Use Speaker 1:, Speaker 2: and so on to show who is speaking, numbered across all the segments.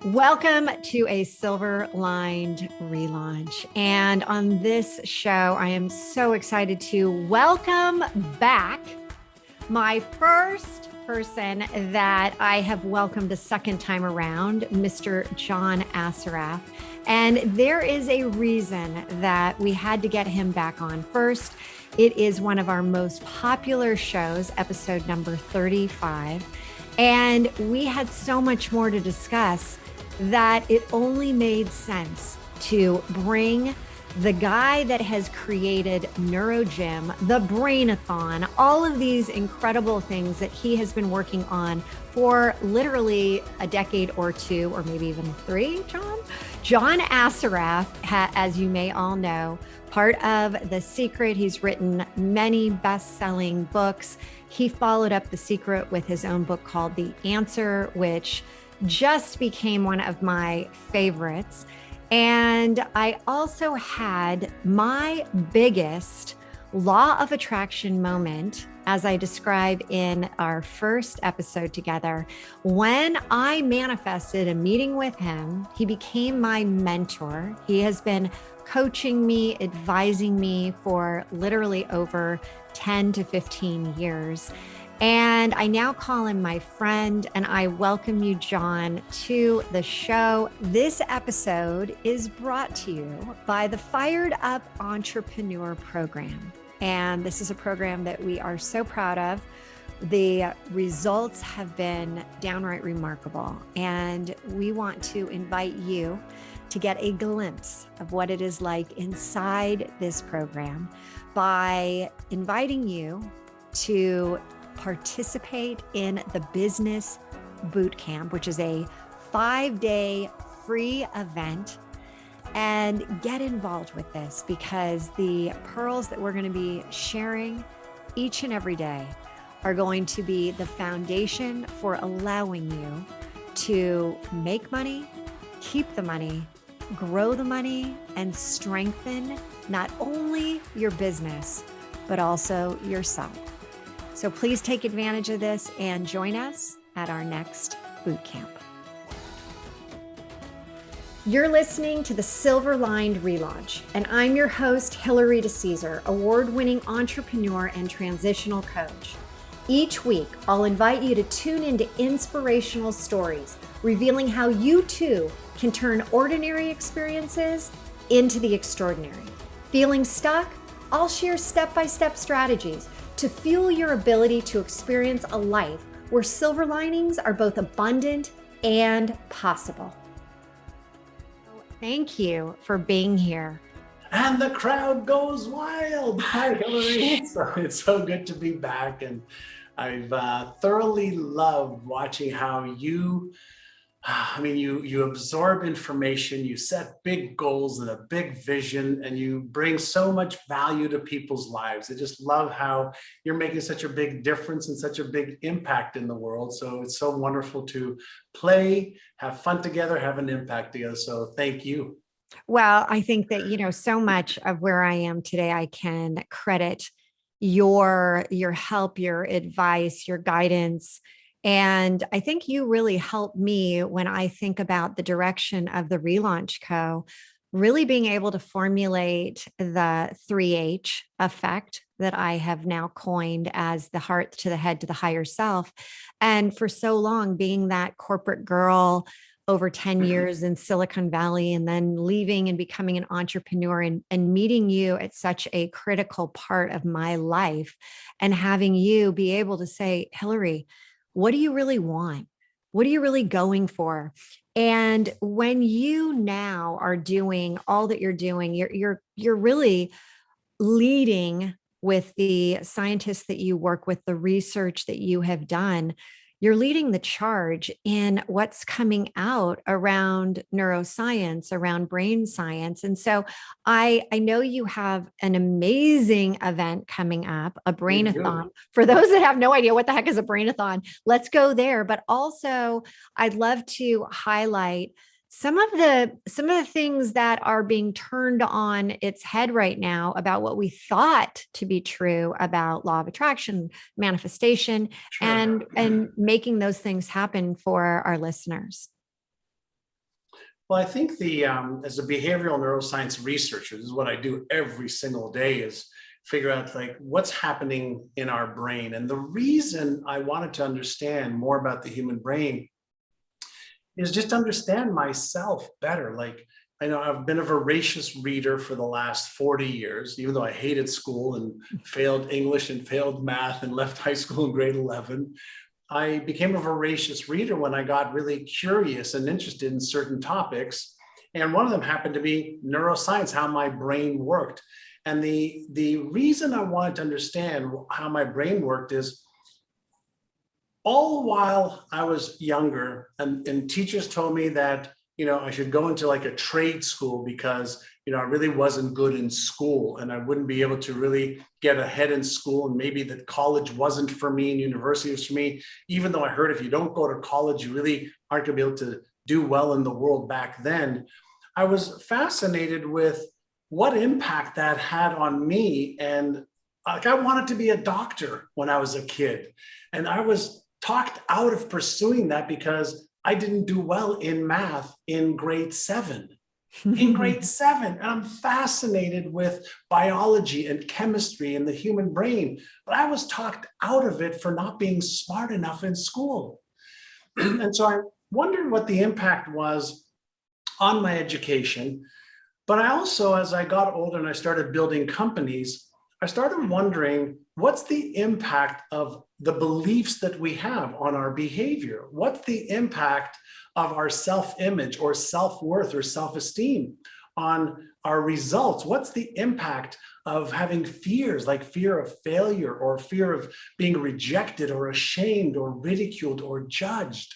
Speaker 1: Welcome to a silver lined relaunch. And on this show, I am so excited to welcome back my first person that I have welcomed a second time around, Mr. John Assaraf. And there is a reason that we had to get him back on. First, it is one of our most popular shows, episode number 35. And we had so much more to discuss that it only made sense to bring the guy that has created Neurogym, the Brainathon, all of these incredible things that he has been working on for literally a decade or two, or maybe even three, John? John Assaraf, as you may all know, part of The Secret. He's written many best-selling books. He followed up The Secret with his own book called The Answer, which just became one of my favorites. And I also had my biggest law of attraction moment, as I describe in our first episode together. When I manifested a meeting with him, he became my mentor. He has been coaching me, advising me for literally over 10 to 15 years. And I now call him my friend, and I welcome you, John, to the show. This episode is brought to you by the Fired Up Entrepreneur Program. And this is a program that we are so proud of. The results have been downright remarkable. And we want to invite you to get a glimpse of what it is like inside this program by inviting you to participate in the Business Boot Camp, which is a 5-day free event, and get involved with this because the pearls that we're going to be sharing each and every day are going to be the foundation for allowing you to make money, keep the money, grow the money, and strengthen not only your business, but also yourself. So please take advantage of this and join us at our next boot camp. You're listening to the Silver Lined Relaunch, and I'm your host, Hillary DeCesar, award-winning entrepreneur and transitional coach. Each week, I'll invite you to tune into inspirational stories, revealing how you too can turn ordinary experiences into the extraordinary. Feeling stuck? I'll share step-by-step strategies to fuel your ability to experience a life where silver linings are both abundant and possible. Thank you for being here.
Speaker 2: And the crowd goes wild. Hi, Hillary. It's so good to be back. And I've thoroughly loved watching how you absorb information, you set big goals and a big vision, and you bring so much value to people's lives. I just love how you're making such a big difference and such a big impact in the world. So it's so wonderful to play, have fun together, have an impact together. So thank you.
Speaker 1: Well, I think that, so much of where I am today, I can credit your help, your advice, your guidance. And I think you really helped me when I think about the direction of the Relaunch Co., really being able to formulate the 3H effect that I have now coined as the heart to the head to the higher self. And for so long, being that corporate girl over 10 years in Silicon Valley, and then leaving and becoming an entrepreneur and meeting you at such a critical part of my life, and having you be able to say, Hillary, what do you really want? What are you really going for? And when you now are doing all that you're doing, you're really leading with the scientists that you work with, the research that you have done. You're leading the charge in what's coming out around neuroscience, around brain science. And so I know you have an amazing event coming up, a Brainathon. For those that have no idea what the heck is a Brainathon, let's go there. But also, I'd love to highlight some of the things that are being turned on its head right now about what we thought to be true about law of attraction, manifestation, and making those things happen for our listeners.
Speaker 2: Well, I think as a behavioral neuroscience researcher, this is what I do every single day is figure out like what's happening in our brain. And the reason I wanted to understand more about the human brain is just understand myself better. Like, I know I've been a voracious reader for the last 40 years, even though I hated school and failed English and failed math and left high school in grade 11. I became a voracious reader when I got really curious and interested in certain topics. And one of them happened to be neuroscience, how my brain worked. And the reason I wanted to understand how my brain worked is all while I was younger, and teachers told me that, I should go into like a trade school because, I really wasn't good in school and I wouldn't be able to really get ahead in school. And maybe that college wasn't for me and university was for me, even though I heard if you don't go to college, you really aren't going to be able to do well in the world back then. I was fascinated with what impact that had on me. And like, I wanted to be a doctor when I was a kid. And I was talked out of pursuing that because I didn't do well in math in grade 7. In grade 7, and I'm fascinated with biology and chemistry and the human brain, but I was talked out of it for not being smart enough in school. And so I wondered what the impact was on my education. But I also, as I got older and I started building companies, I started wondering, what's the impact of the beliefs that we have on our behavior? What's the impact of our self-image or self-worth or self-esteem on our results? What's the impact of having fears like fear of failure or fear of being rejected or ashamed or ridiculed or judged?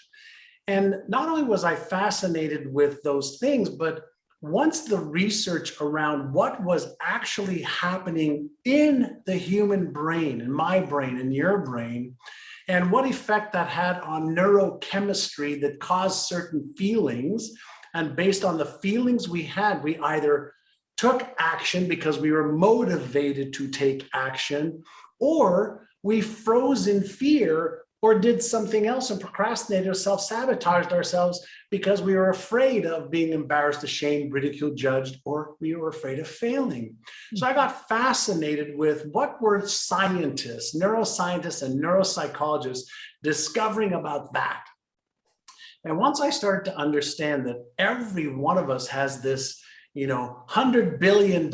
Speaker 2: And not only was I fascinated with those things, but once the research around what was actually happening in the human brain, in my brain, in your brain, and what effect that had on neurochemistry that caused certain feelings. And based on the feelings we had, we either took action because we were motivated to take action, or we froze in fear or did something else and procrastinated or self-sabotaged ourselves because we were afraid of being embarrassed, ashamed, ridiculed, judged, or we were afraid of failing. So I got fascinated with what were scientists, neuroscientists, and neuropsychologists discovering about that. And once I started to understand that every one of us has this, $100 billion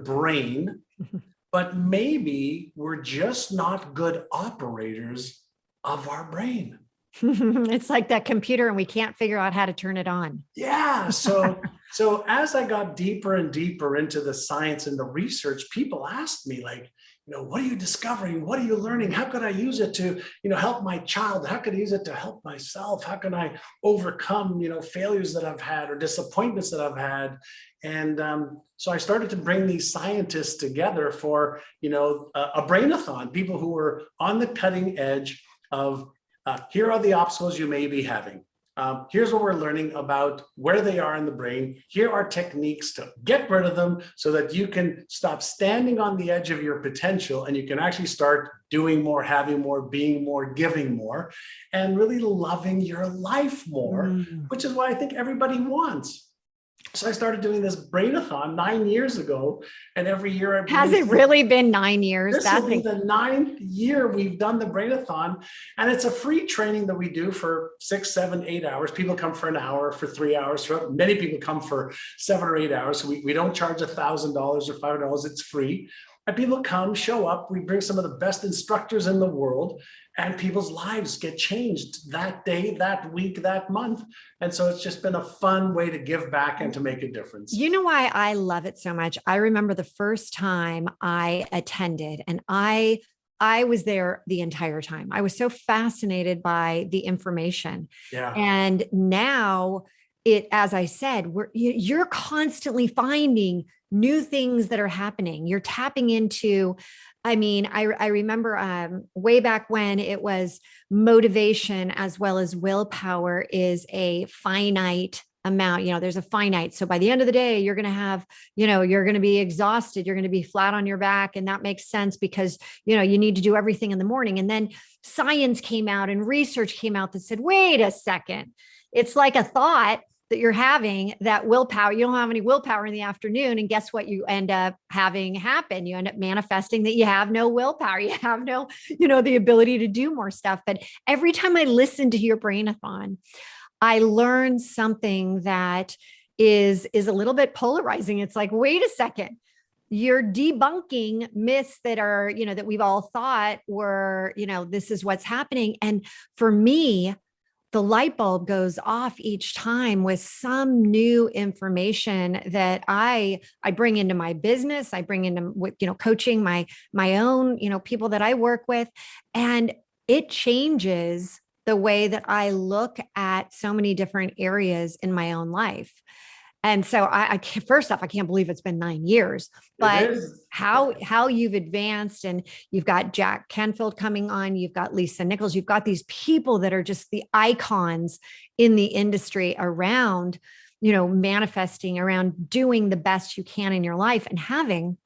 Speaker 2: brain, but maybe we're just not good operators of our brain.
Speaker 1: It's like that computer and we can't figure out how to turn it on.
Speaker 2: Yeah. So as I got deeper and deeper into the science and the research, people asked me like, what are you discovering? What are you learning? How could I use it to, help my child? How could I use it to help myself? How can I overcome, failures that I've had or disappointments that I've had? And so I started to bring these scientists together for, a brainathon, people who were on the cutting edge of here are the obstacles you may be having. Here's what we're learning about where they are in the brain. Here are techniques to get rid of them so that you can stop standing on the edge of your potential and you can actually start doing more, having more, being more, giving more, and really loving your life more, which is what I think everybody wants. So I started doing this brainathon 9 years ago, and every year
Speaker 1: Has it really been 9 years?
Speaker 2: This will be the 9th year we've done the brainathon, and it's a free training that we do for 6, 7, 8 hours. People come for an hour, for 3 hours. Many people come for 7 or 8 hours. So we don't charge $1,000 or $500. It's free. And people come, show up. We bring some of the best instructors in the world, and people's lives get changed that day, that week, that month. And so it's just been a fun way to give back and to make a difference.
Speaker 1: You know why I love it so much? I remember the first time I attended, and I was there the entire time. I was so fascinated by the information.
Speaker 2: Yeah.
Speaker 1: And now as I said, you're constantly finding new things that are happening. You're tapping into, I remember way back when it was motivation as well as willpower is a finite amount. There's a finite. So by the end of the day, you're going to have, you're going to be exhausted. You're going to be flat on your back. And that makes sense because, you need to do everything in the morning. And then science came out and research came out that said, wait a second, it's like a thought that you're having that willpower. You don't have any willpower in the afternoon. And guess what? You end up having happen. You end up manifesting that you have no willpower. You have no, the ability to do more stuff. But every time I listen to your Brainathon, I learn something that is a little bit polarizing. It's like, wait a second. You're debunking myths that are, that we've all thought were, this is what's happening. And for me, the light bulb goes off each time with some new information that I bring into my business. I bring into with, coaching my own, people that I work with, and it changes the way that I look at so many different areas in my own life. And so I can't, first off, I can't believe it's been 9 years, but how you've advanced, and you've got Jack Canfield coming on, you've got Lisa Nichols, you've got these people that are just the icons in the industry around, manifesting, around doing the best you can in your life and having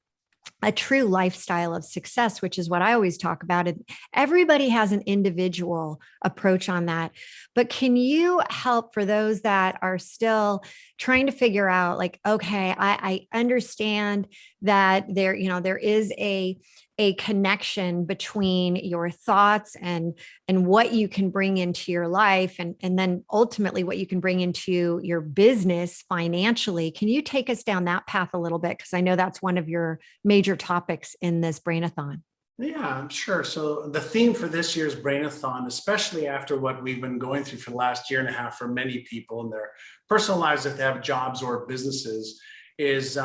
Speaker 1: a true lifestyle of success, which is what I always talk about. And everybody has an individual approach on that. But can you help for those that are still trying to figure out, like, okay, I understand that there is a connection between your thoughts and what you can bring into your life, and then ultimately what you can bring into your business financially. Can you take us down that path a little bit? Because I know that's one of your major topics in this Brainathon.
Speaker 2: Yeah, sure. So the theme for this year's Brainathon, especially after what we've been going through for the last year and a half for many people in their personal lives, if they have jobs or businesses, is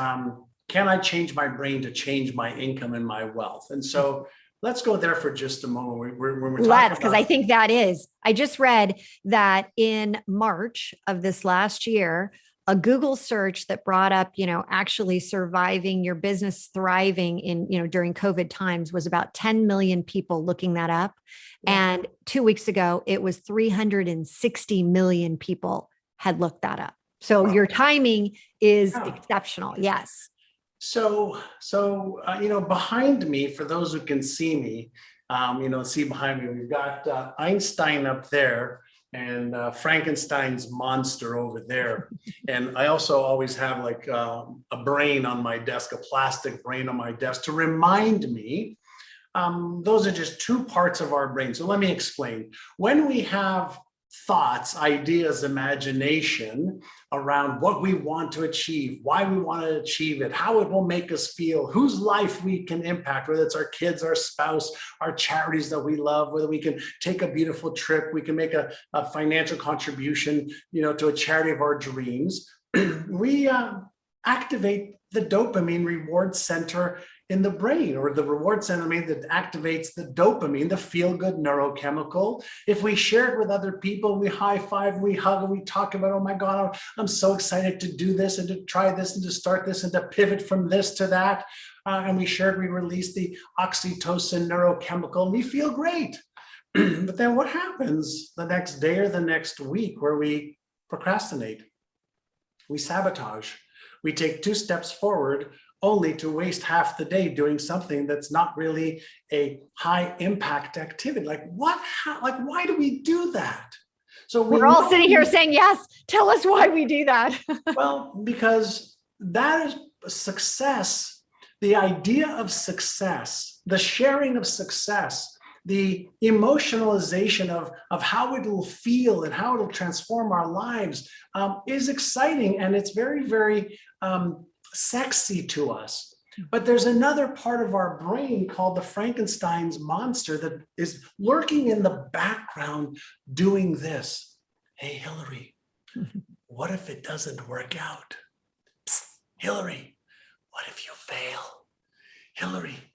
Speaker 2: can I change my brain to change my income and my wealth? And so let's go there for just a moment.
Speaker 1: Because I think that is, I just read that in March of this last year, a Google search that brought up, actually surviving your business, thriving in, during COVID times, was about 10 million people looking that up. Yeah. And 2 weeks ago, it was 360 million people had looked that up. So your timing is exceptional. Yes.
Speaker 2: So behind me, for those who can see me, see behind me, we've got Einstein up there and Frankenstein's monster over there. And I also always have like a brain on my desk, a plastic brain on my desk to remind me. Those are just two parts of our brain. So let me explain. When we have thoughts, ideas, imagination around what we want to achieve, why we want to achieve it, how it will make us feel, whose life we can impact, whether it's our kids, our spouse, our charities that we love, whether we can take a beautiful trip, we can make a financial contribution, to a charity of our dreams, we activate the dopamine reward center in the brain, or the reward center that activates the dopamine, the feel-good neurochemical. If we share it with other people, we high five, we hug, and we talk about, oh my God, I'm so excited to do this and to try this and to start this and to pivot from this to that. And we share it, we release the oxytocin neurochemical, and we feel great. But then what happens the next day or the next week, where we procrastinate, we sabotage, we take 2 steps forward, only to waste half the day doing something that's not really a high impact activity. Like what? Why do we do that? So
Speaker 1: we're all sitting here saying, yes, tell us why we do that.
Speaker 2: Well, because that is success, the idea of success, the sharing of success, the emotionalization of how it will feel and how it'll transform our lives is exciting. And it's very, very sexy to us. But there's another part of our brain called the Frankenstein's monster that is lurking in the background doing this. Hey, Hillary, what if it doesn't work out? Psst, Hillary, what if you fail? Hillary,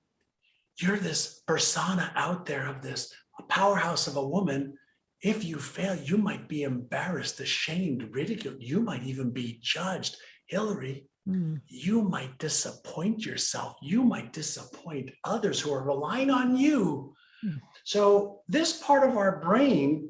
Speaker 2: you're this persona out there of this powerhouse of a woman. If you fail, you might be embarrassed, ashamed, ridiculed. You might even be judged. Hillary, you might disappoint yourself. You might disappoint others who are relying on you. So this part of our brain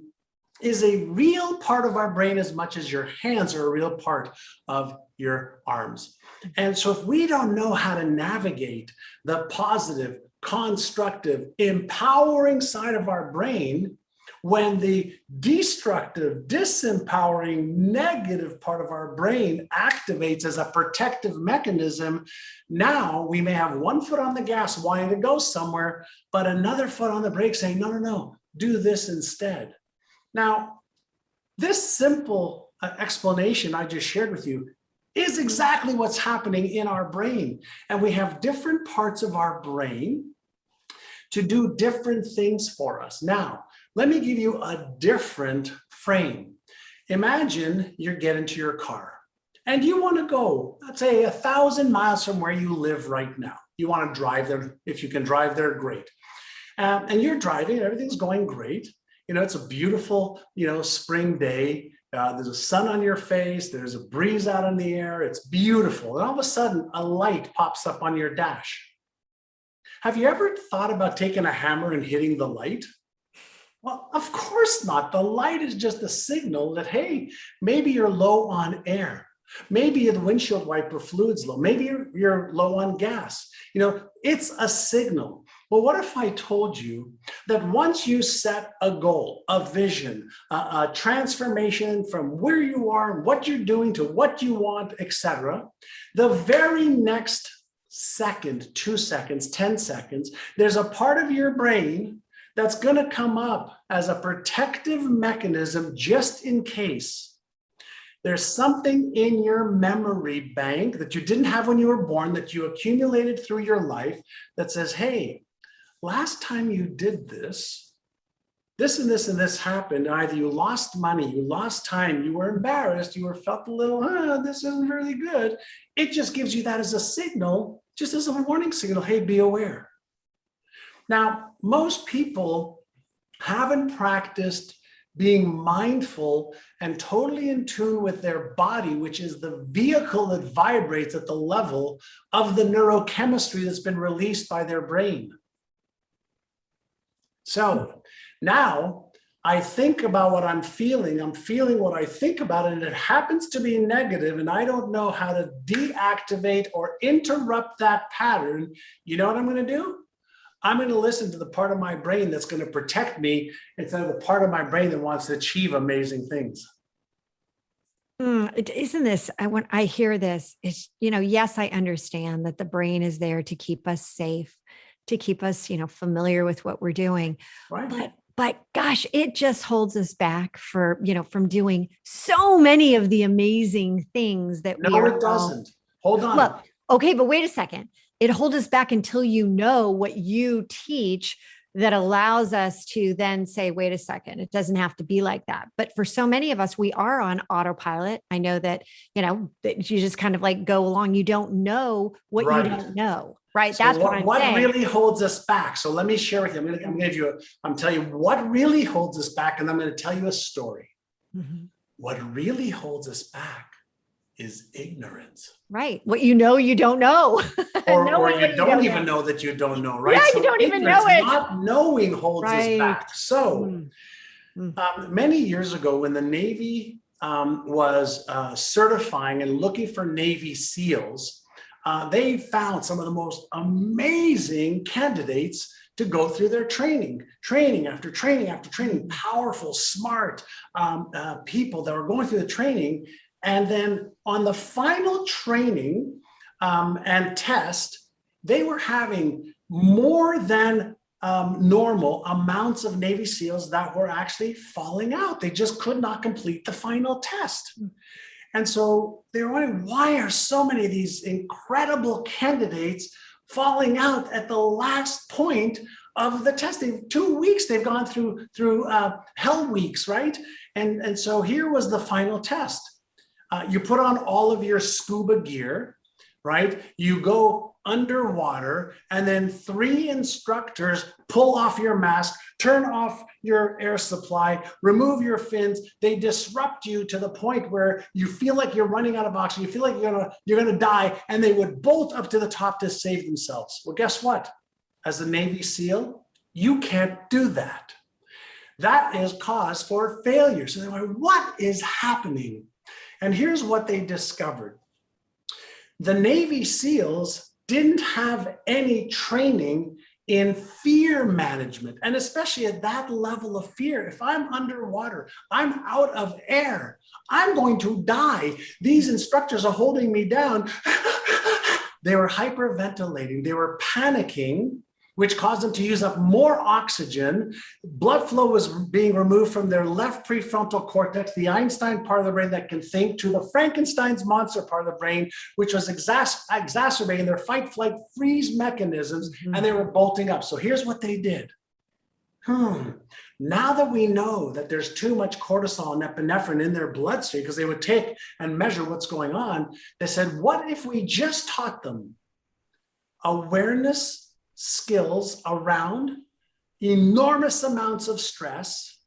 Speaker 2: is a real part of our brain as much as your hands are a real part of your arms. And so if we don't know how to navigate the positive, constructive, empowering side of our brain, When the destructive, disempowering, negative part of our brain activates as a protective mechanism, now we may have one foot on the gas wanting to go somewhere, but another foot on the brake saying, no, no, no, do this instead. Now, this simple explanation I just shared with you is exactly what's happening in our brain. And we have different parts of our brain to do different things for us. Now, let me give you a different frame. Imagine you get into your car and you want to go, let's say 1,000 miles from where you live right now. You want to drive there. If you can drive there, great. And you're driving, everything's going great. You know, it's a beautiful, spring day. There's a sun on your face. There's a breeze out in the air. It's beautiful. And all of a sudden, a light pops up on your dash. Have you ever thought about taking a hammer and hitting the light? Well, of course not. The light is just a signal that, hey, maybe you're low on air. Maybe the windshield wiper fluid's low. Maybe you're low on gas. It's a signal. Well, what if I told you that once you set a goal, a vision, a transformation from where you are, what you're doing to what you want, etc., the very next second, 2 seconds, 10 seconds, there's a part of your brain that's going to come up as a protective mechanism just in case there's something in your memory bank that you didn't have when you were born, that you accumulated through your life, that says, hey, last time you did this, this and this and this happened. Either you lost money, you lost time, you were embarrassed, you felt a little, this isn't really good. It just gives you that as a signal, just as a warning signal, hey, be aware. Now, most people haven't practiced being mindful and totally in tune with their body, which is the vehicle that vibrates at the level of the neurochemistry that's been released by their brain. So now I think about what I'm feeling what I think about it, and it happens to be negative, and I don't know how to deactivate or interrupt that pattern. You know what I'm going to do? I'm going to listen to the part of my brain that's going to protect me instead of the part of my brain that wants to achieve amazing things.
Speaker 1: Isn't this, when I hear this, it's, yes, I understand that the brain is there to keep us safe, to keep us, familiar with what we're doing.
Speaker 2: Right.
Speaker 1: But gosh, it just holds us back from doing so many of the amazing things that we are.
Speaker 2: No, it doesn't. Hold on.
Speaker 1: Well, okay, but wait a second. It holds us back until you know what you teach that allows us to then say, wait a second, it doesn't have to be like that. But for so many of us, we are on autopilot. I know that, that you just kind of like go along. You don't know what you don't know, right?
Speaker 2: So
Speaker 1: that's what I'm saying.
Speaker 2: What really holds us back? So let me share with you. I'm telling you what really holds us back. And I'm going to tell you a story. Mm-hmm. What really holds us back is ignorance.
Speaker 1: Right. What you know, you don't know.
Speaker 2: or you don't even know that you don't know, right?
Speaker 1: Yeah, so you don't even know it.
Speaker 2: Not knowing holds us back. So many years ago, when the Navy was certifying and looking for Navy SEALs, they found some of the most amazing candidates to go through their training after training after training, powerful, smart people that were going through the training. And then on the final training and test, they were having more than normal amounts of Navy SEALs that were actually falling out. They just could not complete the final test. And so they were wondering, why are so many of these incredible candidates falling out at the last point of the test? 2 weeks they've gone through hell weeks, right? And so here was the final test. You put on all of your scuba gear, right? You go underwater, and then 3 instructors pull off your mask, turn off your air supply, remove your fins. They disrupt you to the point where you feel like you're running out of oxygen. You feel like you're gonna die, and they would bolt up to the top to save themselves. Well, guess what? As a Navy SEAL, you can't do that. That is cause for failure. So they're like, what is happening? And here's what they discovered. The Navy SEALs didn't have any training in fear management, and especially at that level of fear. If I'm underwater, I'm out of air, I'm going to die. These instructors are holding me down. They were hyperventilating, they were panicking, which caused them to use up more oxygen. Blood flow was being removed from their left prefrontal cortex, the Einstein part of the brain that can think, to the Frankenstein's monster part of the brain, which was exacerbating their fight, flight, freeze mechanisms, and they were bolting up. So here's what they did. Now that we know that there's too much cortisol and epinephrine in their bloodstream, because they would take and measure what's going on, they said, what if we just taught them awareness skills around enormous amounts of stress?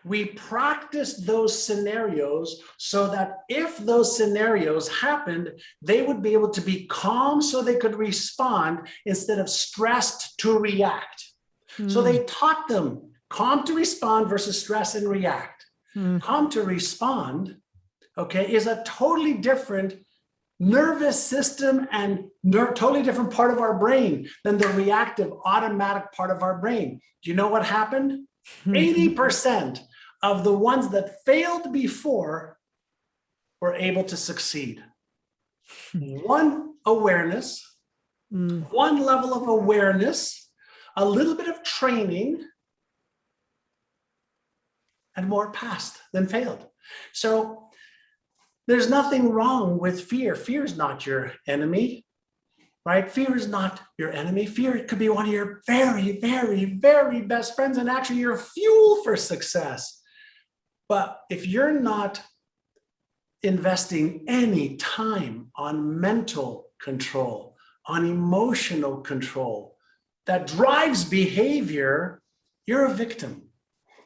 Speaker 2: We practiced those scenarios so that if those scenarios happened, they would be able to be calm so they could respond instead of stressed to react. So they taught them calm to respond versus stress and react. Calm to respond, okay, is a totally different nervous system and totally different part of our brain than the reactive automatic part of our brain. Do you know what happened? 80% of the ones that failed before were able to succeed. One awareness, one level of awareness, a little bit of training, and more passed than failed. So there's nothing wrong with fear. Fear is not your enemy, right? Fear is not your enemy. Fear could be one of your very, very, very best friends, and actually your fuel for success. But if you're not investing any time on mental control, on emotional control that drives behavior, you're a victim.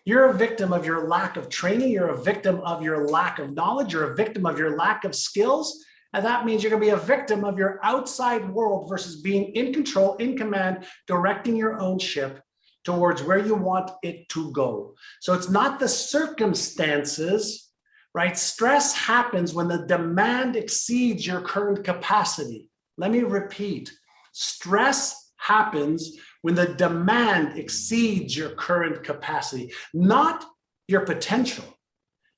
Speaker 2: You're a victim of your lack of training. You're a victim of your lack of knowledge. You're a victim of your lack of skills. And that means you're going to be a victim of your outside world versus being in control, in command, directing your own ship towards where you want it to go. So it's not the circumstances, right? Stress happens when the demand exceeds your current capacity. Let me repeat. Stress happens when the demand exceeds your current capacity, not your potential,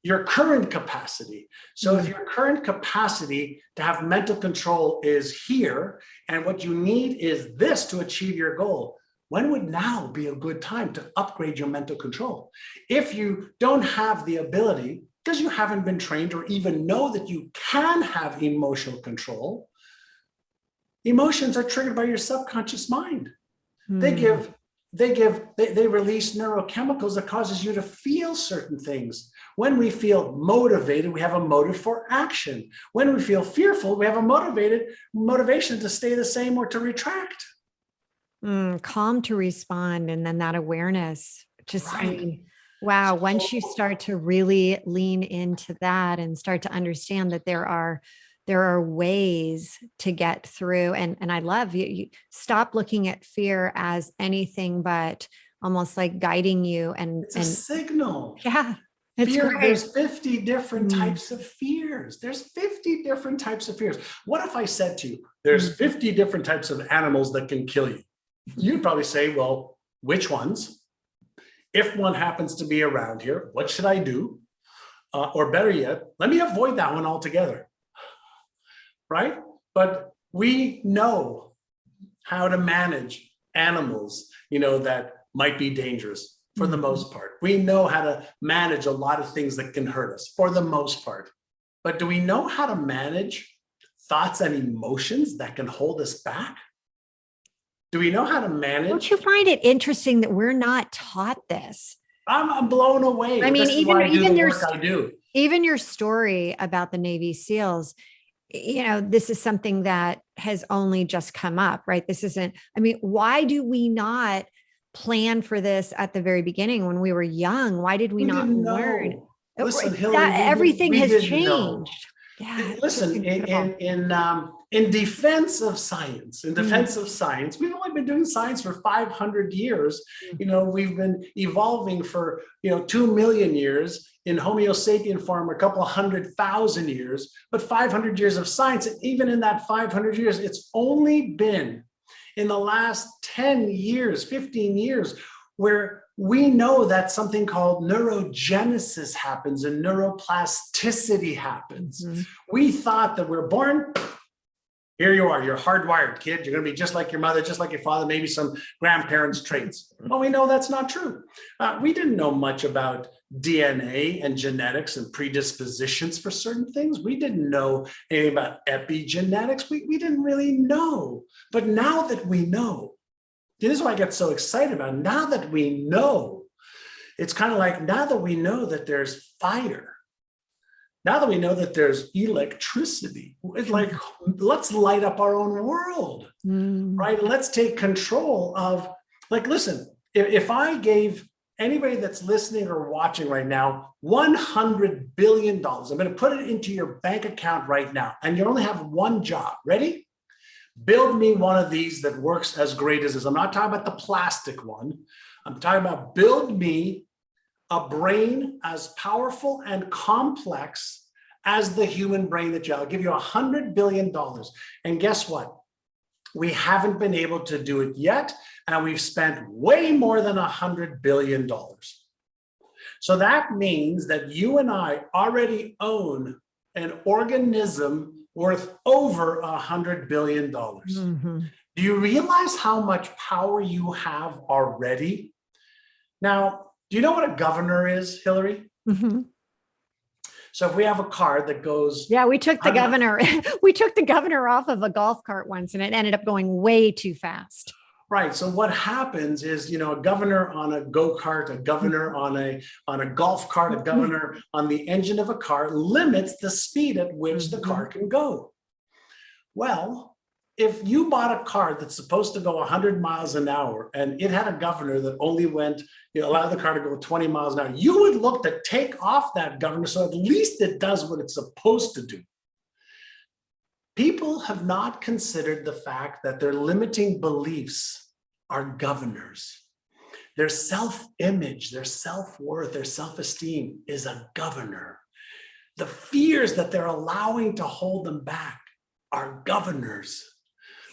Speaker 2: your current capacity. So if your current capacity to have mental control is here, and what you need is this to achieve your goal, when would now be a good time to upgrade your mental control? If you don't have the ability, because you haven't been trained or even know that you can have emotional control, emotions are triggered by your subconscious mind. They release neurochemicals that causes you to feel certain things. When we feel motivated, we have a motive for action. When we feel fearful, we have a motivation to stay the same or to retract.
Speaker 1: Calm to respond. And then that awareness, just, right. I mean, wow. Once you start to really lean into that and start to understand that there are ways to get through. And I love you stop looking at fear as anything but almost like guiding you. And
Speaker 2: it's a signal.
Speaker 1: Yeah. It's
Speaker 2: fear,
Speaker 1: great.
Speaker 2: There's 50 different types of fears. There's 50 different types of fears. What if I said to you, there's 50 different types of animals that can kill you? You'd probably say, well, which ones? If one happens to be around here, what should I do? Or better yet, let me avoid that one altogether. Right? But we know how to manage animals, that might be dangerous for the most part. We know how to manage a lot of things that can hurt us for the most part. But do we know how to manage thoughts and emotions that can hold us back? Do we know how to manage?
Speaker 1: Don't you find it interesting that we're not taught this?
Speaker 2: I'm blown away.
Speaker 1: I mean, even your story about the Navy SEALs, this is something that has only just come up, right? Why do we not plan for this at the very beginning when we were young? Why did we not learn?
Speaker 2: Listen, Hillary,
Speaker 1: everything has changed.
Speaker 2: Know. Yeah, listen, in defense of science, we've only been doing science for 500 years. We've been evolving for 2 million years. In Homo sapien form, a couple of 100,000 years, but 500 years of science. And even in that 500 years, it's only been in the last 10 years, 15 years, where we know that something called neurogenesis happens and neuroplasticity happens. Mm-hmm. We thought that we're born, here you are, you're hardwired, kid. You're going to be just like your mother, just like your father, maybe some grandparents' traits. Well, we know that's not true. We didn't know much about DNA and genetics and predispositions for certain things. We didn't know anything about epigenetics. We didn't really know. But now that we know, this is why I get so excited about it. Now that we know, it's kind of like now that we know that there's fire, now that we know that there's electricity, it's like, let's light up our own world, right? Let's take control of, like, listen, if I gave anybody that's listening or watching right now $100 billion, I'm going to put it into your bank account right now, and you only have one job. Ready? Build me one of these that works as great as this. I'm not talking about the plastic one. I'm talking about build me a brain as powerful and complex as the human brain that I'll give you $100 billion. And guess what? We haven't been able to do it yet. And we've spent way more than $100 billion. So that means that you and I already own an organism worth over $100 billion. Mm-hmm. Do you realize how much power you have already? Now, do you know what a governor is, Hillary? Mm-hmm. So if we have a car that goes...
Speaker 1: Yeah, we took the governor. We took the governor off of a golf cart once, and it ended up going way too fast.
Speaker 2: Right. So what happens is, a governor on a go-kart, a governor on a golf cart, a governor on the engine of a car limits the speed at which the car can go. Well, if you bought a car that's supposed to go 100 miles an hour and it had a governor that only went, allowed the car to go 20 miles an hour, you would look to take off that governor so at least it does what it's supposed to do. People have not considered the fact that their limiting beliefs are governors. Their self-image, their self-worth, their self-esteem is a governor. The fears that they're allowing to hold them back are governors.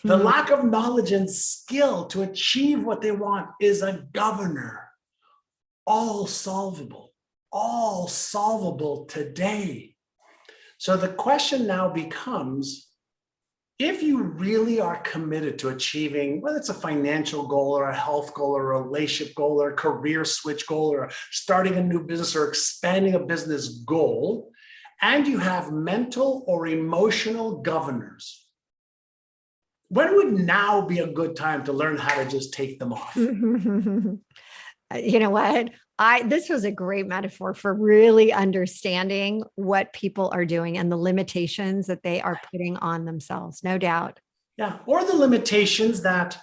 Speaker 2: The lack of knowledge and skill to achieve what they want is a governor. All solvable today. So the question now becomes, if you really are committed to achieving, whether it's a financial goal or a health goal or a relationship goal or a career switch goal or starting a new business or expanding a business goal, and you have mental or emotional governors, when would now be a good time to learn how to just take them off?
Speaker 1: You know what? This was a great metaphor for really understanding what people are doing and the limitations that they are putting on themselves, no doubt.
Speaker 2: Yeah, or the limitations that,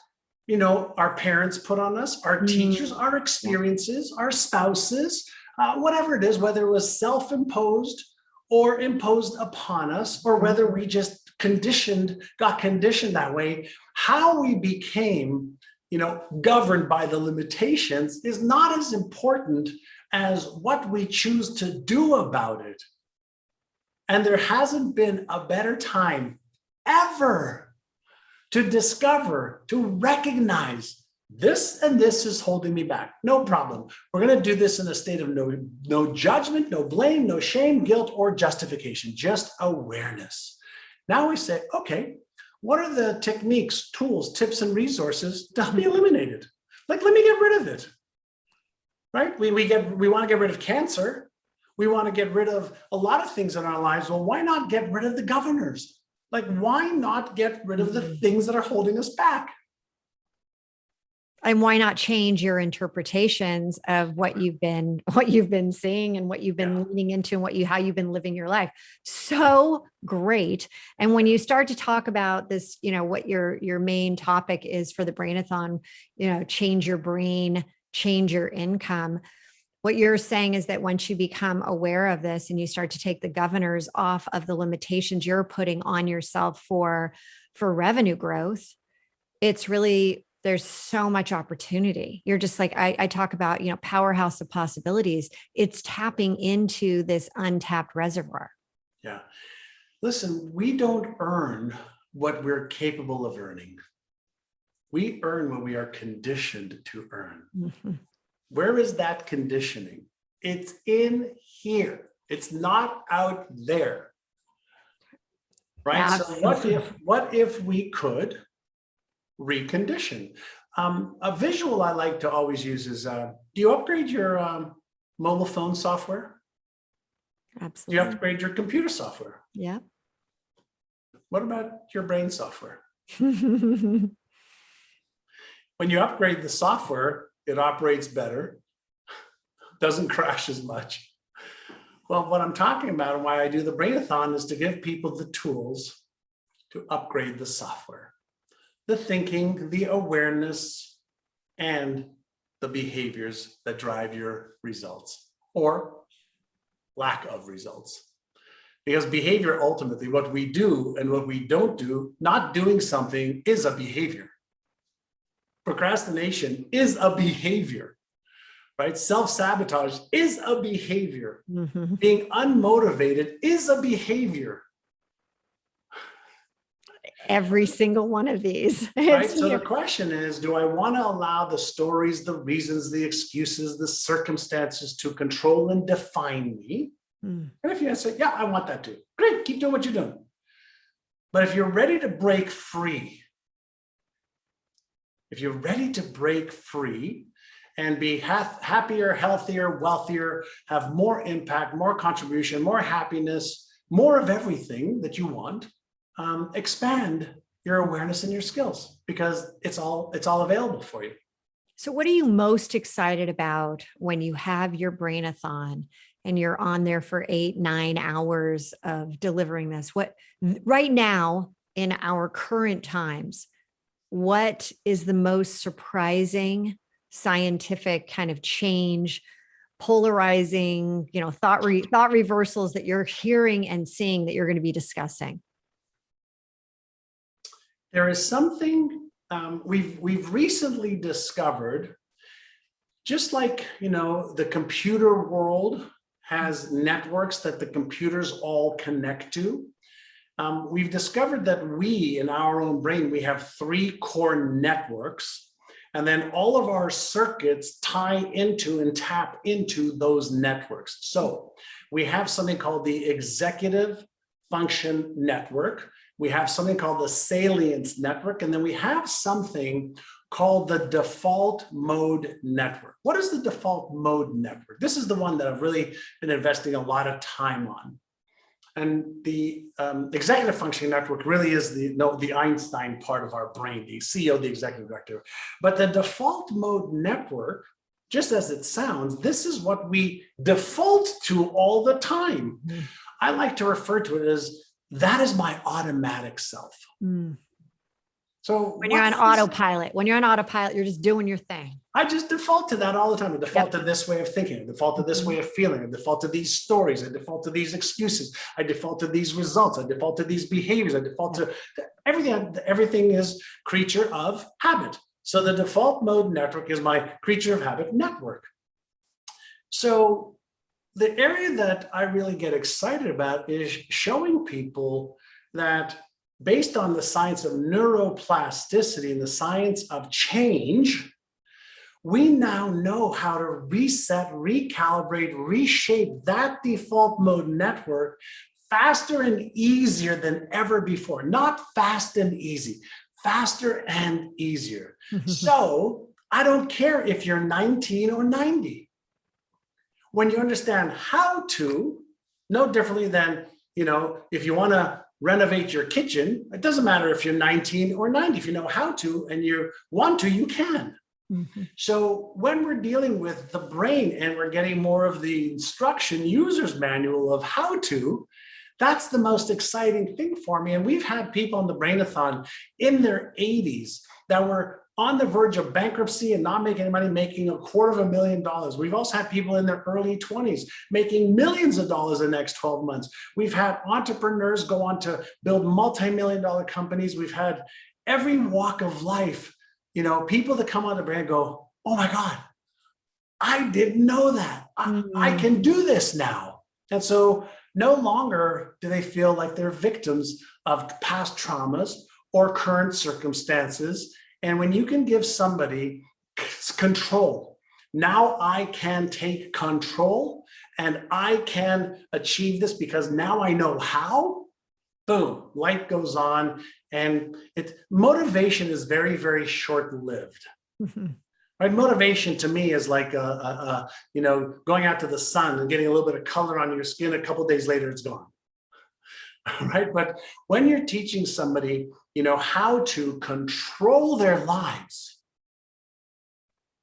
Speaker 2: our parents put on us, our teachers, our experiences, our spouses, whatever it is, whether it was self-imposed or imposed upon us, or whether we just got conditioned that way, how we became, governed by the limitations is not as important as what we choose to do about it. And there hasn't been a better time ever to discover, to recognize this and this is holding me back. No problem. We're going to do this in a state of no judgment, no blame, no shame, guilt, or justification, just awareness. Now we say, okay, what are the techniques, tools, tips, and resources to help me eliminate it? Like, let me get rid of it, right? We want to get rid of cancer. We want to get rid of a lot of things in our lives. Well, why not get rid of the governors? Like, why not get rid of the things that are holding us back?
Speaker 1: And why not change your interpretations of what you've been seeing and what you've been leaning into and how you've been living your life? So great. And when you start to talk about this, what your main topic is for the Brainathon, change your brain, change your income. What you're saying is that once you become aware of this and you start to take the governors off of the limitations you're putting on yourself for revenue growth, it's really, there's so much opportunity. You're just like, I talk about, powerhouse of possibilities. It's tapping into this untapped reservoir.
Speaker 2: Yeah. Listen, we don't earn what we're capable of earning. We earn when we are conditioned to earn.
Speaker 1: Mhm.
Speaker 2: Where is that conditioning? It's in here. It's not out there. Right?
Speaker 1: Absolutely.
Speaker 2: So what if we could recondition? A visual I like to always use is, do you upgrade your mobile phone software? Do you
Speaker 1: Absolutely.
Speaker 2: upgrade your computer software?
Speaker 1: Yeah.
Speaker 2: What about your brain software? When you upgrade the software, it operates better, doesn't crash as much. Well, what I'm talking about and why I do the Brainathon is to give people the tools to upgrade the software, the thinking, the awareness, and the behaviors that drive your results or lack of results. Because behavior, ultimately, what we do and what we don't do, not doing something is a behavior. Procrastination is a behavior, right? Self-sabotage is a behavior.
Speaker 1: Mhm.
Speaker 2: Being unmotivated is a behavior.
Speaker 1: Every single one of these.
Speaker 2: Right? So the question is, do I want to allow the stories, the reasons, the excuses, the circumstances to control and define me?
Speaker 1: Mm.
Speaker 2: And if you answer, yeah, I want that too. Great, keep doing what you're doing. But if you're ready to break free, and be happier, healthier, wealthier, have more impact, more contribution, more happiness, more of everything that you want, expand your awareness and your skills, because it's all available for you.
Speaker 1: So what are you most excited about when you have your Brainathon and you're on there for 8-9 hours of delivering this? What right now in our current times, what is the most surprising scientific kind of change, polarizing, thought reversals that you're hearing and seeing that you're going to be discussing?
Speaker 2: There is something we've recently discovered, just like, the computer world has networks that the computers all connect to. We've discovered that we, in our own brain, we have 3 core networks, and then all of our circuits tie into and tap into those networks. So we have something called the executive function network. We have something called the salience network, and then we have something called the default mode network. What is the default mode network? This is the one that I've really been investing a lot of time on. And the executive functioning network really is the Einstein part of our brain, the CEO, the executive director. But the default mode network, just as it sounds, this is what we default to all the time. Mm. I like to refer to it as, that is my automatic self.
Speaker 1: Mm.
Speaker 2: So
Speaker 1: when you're on autopilot, you're just doing your thing.
Speaker 2: I just default to that all the time. I default to this way of thinking. I default to this way of feeling. I default to these stories. I default to these excuses. I default to these results. I default to these behaviors. I default to everything. Everything is creature of habit. So the default mode network is my creature of habit network. So the area that I really get excited about is showing people that, based on the science of neuroplasticity and the science of change, we now know how to reset, recalibrate, reshape that default mode network faster and easier than ever before. Not fast and easy, faster and easier. So I don't care if you're 19 or 90. When you understand how to, no differently than, if you want to renovate your kitchen, it doesn't matter if you're 19 or 90. If you know how to and you want to, you can. Mm-hmm. So when we're dealing with the brain and we're getting more of the instruction user's manual of how to, that's the most exciting thing for me. And we've had people on the Brainathon in their 80s that were on the verge of bankruptcy and not making any money, making $250,000. We've also had people in their early 20s making millions of dollars in the next 12 months. We've had entrepreneurs go on to build multi-million-dollar companies. We've had every walk of life, people that come on the brand go, oh my God, I didn't know that. I can do this now. And so no longer do they feel like they're victims of past traumas or current circumstances. And when you can give somebody control, now I can take control and I can achieve this because now I know how. Boom, light goes on. And motivation is very, very short-lived.
Speaker 1: Mm-hmm.
Speaker 2: Right? Motivation to me is like going out to the sun and getting a little bit of color on your skin. A couple of days later, it's gone. Right? But when you're teaching somebody, how to control their lives,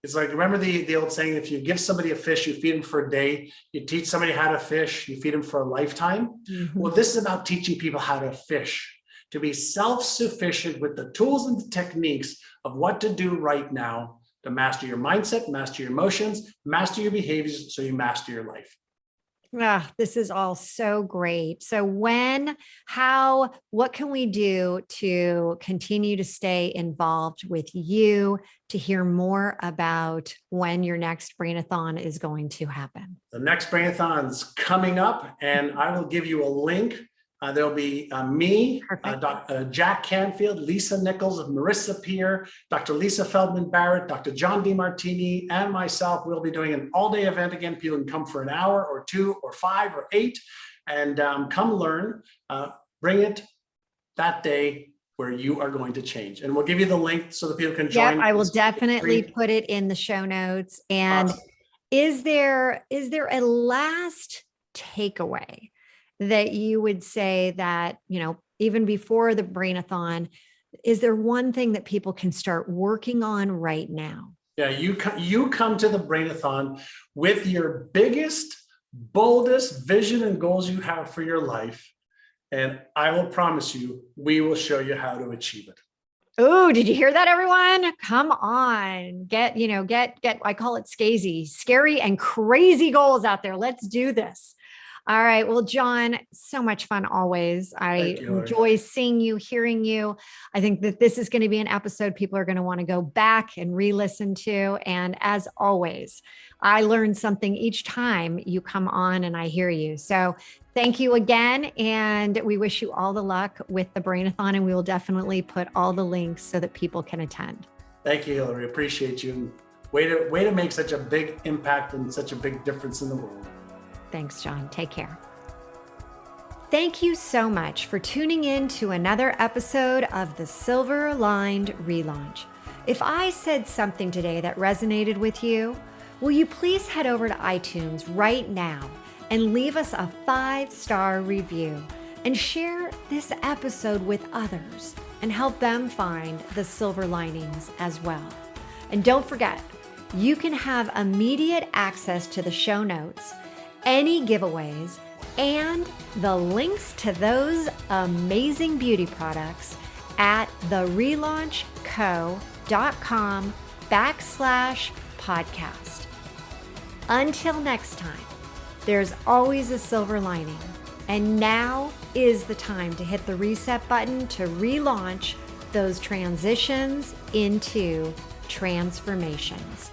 Speaker 2: it's like, remember the old saying, if you give somebody a fish, you feed them for a day. You teach somebody how to fish, you feed them for a lifetime.
Speaker 1: Mm-hmm.
Speaker 2: Well, this is about teaching people how to fish, to be self-sufficient with the tools and the techniques of what to do right now to master your mindset, master your emotions, master your behaviors, so you master your life.
Speaker 1: This is all so great. So what can we do to continue to stay involved with you, to hear more about when your next Brainathon is going to happen?
Speaker 2: The next Brainathon is coming up, and I will give you a link. There'll be me, Jack Canfield, Lisa Nichols, Marissa Peer, Dr. Lisa Feldman Barrett, Dr. John DeMartini, and myself. We'll be doing an all-day event again. People can come for an hour or 2 or 5 or 8 and come learn. Bring it that day where you are going to change. And we'll give you the link so that people can join.
Speaker 1: Yep, I will definitely put it in the show notes. And awesome. Is there a last takeaway that you would say that, even before the Brainathon, is there one thing that people can start working on right now?
Speaker 2: Yeah, you come to the Brainathon with your biggest, boldest vision and goals you have for your life. And I will promise you, we will show you how to achieve it.
Speaker 1: Oh, did you hear that, everyone? Come on, get, I call it scazy, scary and crazy goals out there. Let's do this. All right. Well, John, so much fun always. I enjoy seeing you, hearing you. I think that this is going to be an episode people are going to want to go back and re-listen to. And as always, I learn something each time you come on and I hear you. So thank you again. And we wish you all the luck with the Brainathon, and we will definitely put all the links so that people can attend.
Speaker 2: Thank you, Hillary. Appreciate you. Way to make such a big impact and such a big difference in the world.
Speaker 1: Thanks, John. Take care. Thank you so much for tuning in to another episode of the Silver Lined Relaunch. If I said something today that resonated with you, will you please head over to iTunes right now and leave us a 5-star review and share this episode with others and help them find the silver linings as well. And don't forget, you can have immediate access to the show notes, any giveaways, and the links to those amazing beauty products at therelaunchco.com/podcast. Until next time, there's always a silver lining, and now is the time to hit the reset button to relaunch those transitions into transformations.